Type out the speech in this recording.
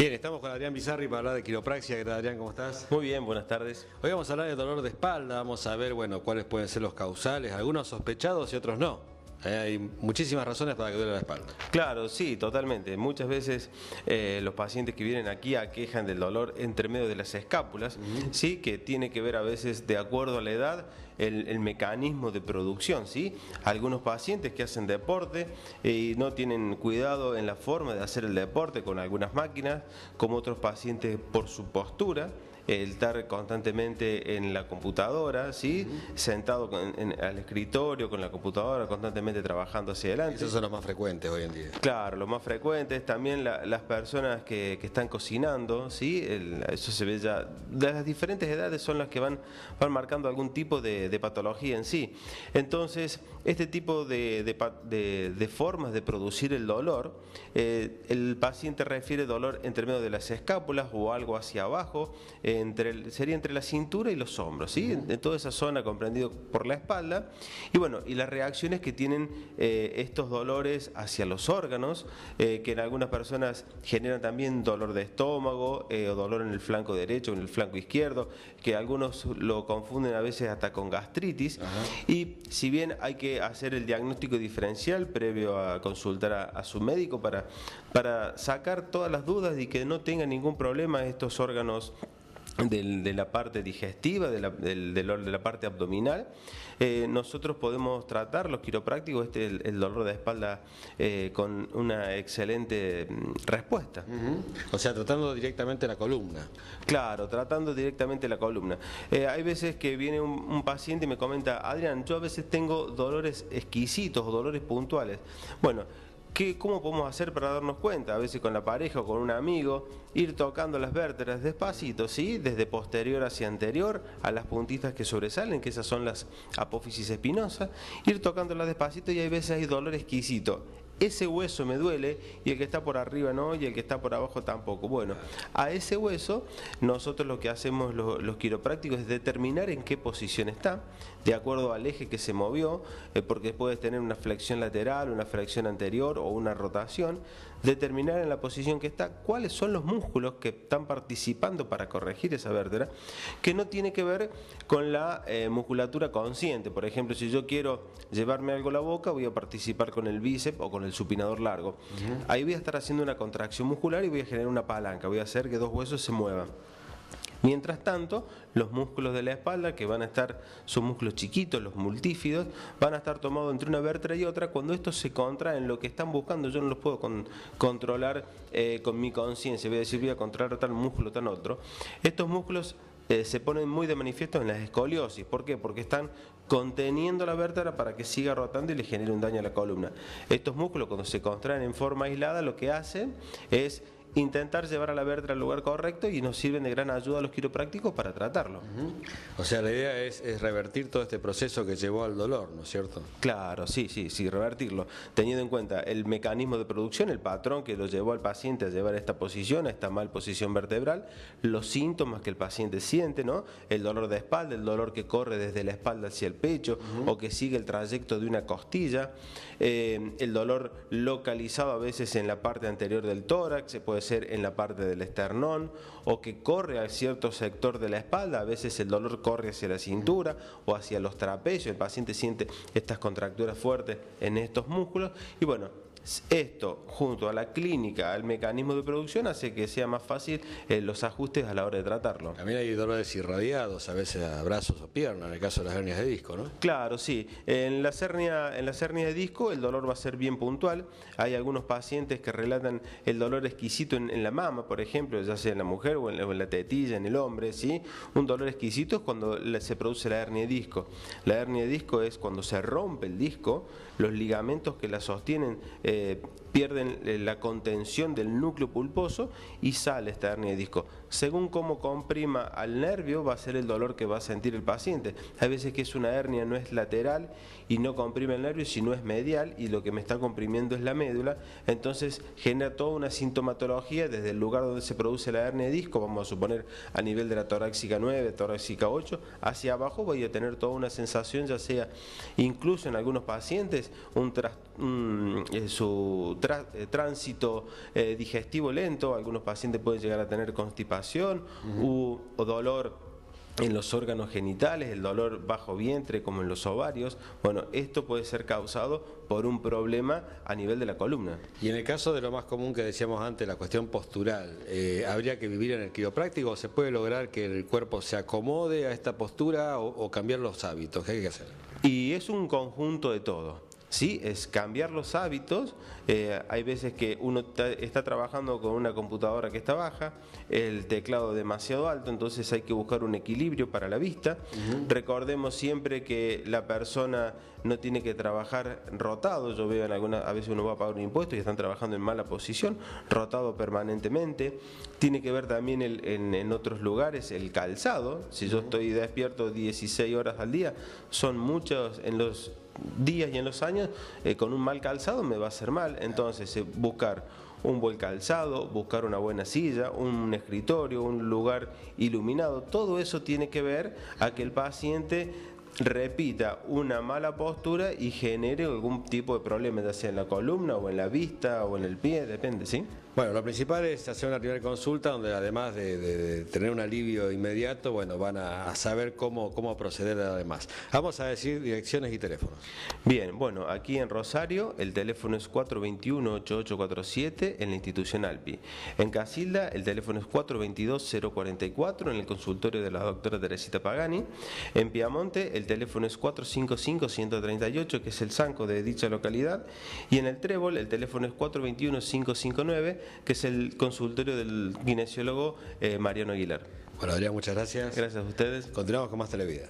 Bien, estamos con Adrián Bizarri para hablar de quiropraxia. ¿Qué tal, Adrián? ¿Cómo estás? Muy bien, buenas tardes. Hoy vamos a hablar de dolor de espalda, vamos a ver, bueno, cuáles pueden ser los causales, algunos sospechados y otros no. Hay muchísimas razones para que duele la espalda. Claro, sí, totalmente. Muchas veces los pacientes que vienen aquí aquejan del dolor entre medio de las escápulas, sí, que tiene que ver a veces, de acuerdo a la edad, el mecanismo de producción, ¿sí? Algunos pacientes que hacen deporte y no tienen cuidado en la forma de hacer el deporte con algunas máquinas, como otros pacientes por su postura, el estar constantemente en la computadora, ¿sí? Sentado al escritorio con la computadora, constantemente trabajando hacia adelante. Esos son los más frecuentes hoy en día. Claro, los más frecuentes, también las personas que están cocinando, ¿sí? Eso se ve ya, de las diferentes edades son las que van marcando algún tipo de patología en sí. Entonces, este tipo de formas de producir el dolor, el paciente refiere dolor entre medio de las escápulas o algo hacia abajo, sería entre la cintura y los hombros, ¿sí? En toda esa zona comprendido por la espalda. Y bueno, y las reacciones que tienen estos dolores hacia los órganos, que en algunas personas generan también dolor de estómago o dolor en el flanco derecho o en el flanco izquierdo, que algunos lo confunden a veces hasta con gastritis. Y si bien hay que hacer el diagnóstico diferencial previo a consultar a su médico para sacar todas las dudas y que no tengan ningún problema estos órganos de la parte digestiva, de la parte abdominal, nosotros podemos tratar, los quiroprácticos, el dolor de espalda con una excelente respuesta. O sea, tratando directamente la columna. Claro, tratando directamente la columna. Hay veces que viene un paciente y me comenta: Adrián, yo a veces tengo dolores exquisitos o dolores puntuales. Bueno, ¿cómo podemos hacer para darnos cuenta? A veces con la pareja o con un amigo, ir tocando las vértebras despacito, ¿sí? Desde posterior hacia anterior, a las puntitas que sobresalen, que esas son las apófisis espinosas, ir tocándolas despacito, y hay veces hay dolor exquisito. Ese hueso me duele y el que está por arriba no, y el que está por abajo tampoco. Bueno, a ese hueso nosotros lo que hacemos los quiroprácticos es determinar en qué posición está, de acuerdo al eje que se movió, porque puedes tener una flexión lateral, una flexión anterior o una rotación. Determinar en la posición que está cuáles son los músculos que están participando para corregir esa vértebra, que no tiene que ver con la musculatura consciente. Por ejemplo, si yo quiero llevarme algo a la boca, voy a participar con el bíceps o con el supinador largo. Ahí voy a estar haciendo una contracción muscular y voy a generar una palanca, voy a hacer que dos huesos se muevan. Mientras tanto, los músculos de la espalda, que van a estar, son músculos chiquitos, los multífidos, van a estar tomados entre una vértebra y otra. Cuando estos se contraen, lo que están buscando, yo no los puedo controlar con mi conciencia. Voy a decir, voy a controlar tal músculo, tal otro. Estos músculos se ponen muy de manifiesto en las escoliosis. ¿Por qué? Porque están conteniendo la vértebra para que siga rotando y le genere un daño a la columna. Estos músculos, cuando se contraen en forma aislada, lo que hacen es intentar llevar a la vértebra al lugar correcto, y nos sirven de gran ayuda a los quiroprácticos para tratarlo. O sea, la idea es revertir todo este proceso que llevó al dolor, ¿no es cierto? Claro, sí, revertirlo, teniendo en cuenta el mecanismo de producción, el patrón que lo llevó al paciente a llevar a esta posición, a esta mal posición vertebral, los síntomas que el paciente siente, ¿no? El dolor de espalda, el dolor que corre desde la espalda hacia el pecho, o que sigue el trayecto de una costilla, el dolor localizado a veces en la parte anterior del tórax, puede ser en la parte del esternón, o que corre a cierto sector de la espalda. A veces el dolor corre hacia la cintura o hacia los trapecios, el paciente siente estas contracturas fuertes en estos músculos, y bueno, esto junto a la clínica, al mecanismo de producción, hace que sea más fácil los ajustes a la hora de tratarlo. También hay dolores irradiados, a veces a brazos o piernas, en el caso de las hernias de disco, ¿no? Claro, sí. En las hernias de disco el dolor va a ser bien puntual. Hay algunos pacientes que relatan el dolor exquisito en la mama, por ejemplo, ya sea en la mujer o en la tetilla, en el hombre, ¿sí? Un dolor exquisito es cuando se produce la hernia de disco. La hernia de disco es cuando se rompe el disco, los ligamentos que la sostienen pierden la contención del núcleo pulposo y sale esta hernia de disco. Según cómo comprima al nervio va a ser el dolor que va a sentir el paciente. Hay veces que es una hernia, no es lateral y no comprime el nervio, sino es medial, y lo que me está comprimiendo es la médula. Entonces genera toda una sintomatología desde el lugar donde se produce la hernia de disco, vamos a suponer a nivel de la torácica 9, torácica 8, hacia abajo voy a tener toda una sensación, ya sea incluso en algunos pacientes su tránsito digestivo lento. Algunos pacientes pueden llegar a tener constipación o dolor en los órganos genitales, el dolor bajo vientre como en los ovarios. Bueno, esto puede ser causado por un problema a nivel de la columna. Y en el caso de lo más común que decíamos antes, la cuestión postural, ¿habría que vivir en el quiropráctico o se puede lograr que el cuerpo se acomode a esta postura o cambiar los hábitos? ¿Qué hay que hacer? Y es un conjunto de todo. Sí, es cambiar los hábitos. Hay veces que uno está trabajando con una computadora que está baja, el teclado demasiado alto, entonces hay que buscar un equilibrio para la vista. Recordemos siempre que la persona no tiene que trabajar rotado. Yo veo a veces uno va a pagar un impuesto y están trabajando en mala posición, rotado permanentemente. Tiene que ver también en otros lugares el calzado. Si yo estoy despierto 16 horas al día, son muchos en los días y en los años, con un mal calzado me va a hacer mal. Entonces buscar un buen calzado, buscar una buena silla, un escritorio, un lugar iluminado, todo eso tiene que ver a que el paciente repita una mala postura y genere algún tipo de problema, ya sea en la columna o en la vista o en el pie, depende, ¿sí? Bueno, lo principal es hacer una primera consulta donde además de tener un alivio inmediato, bueno, van a saber cómo proceder además. Vamos a decir direcciones y teléfonos. Bien, bueno, aquí en Rosario el teléfono es 421-8847 en la institución Alpi. En Casilda el teléfono es 422-044 en el consultorio de la doctora Teresita Pagani. En Piamonte el teléfono es 455-138, que es el Sanco de dicha localidad. Y en el Trébol el teléfono es 421-559, que es el consultorio del kinesiólogo Mariano Aguilar. Bueno, Adrián, muchas gracias. Gracias a ustedes. Continuamos con más Televida.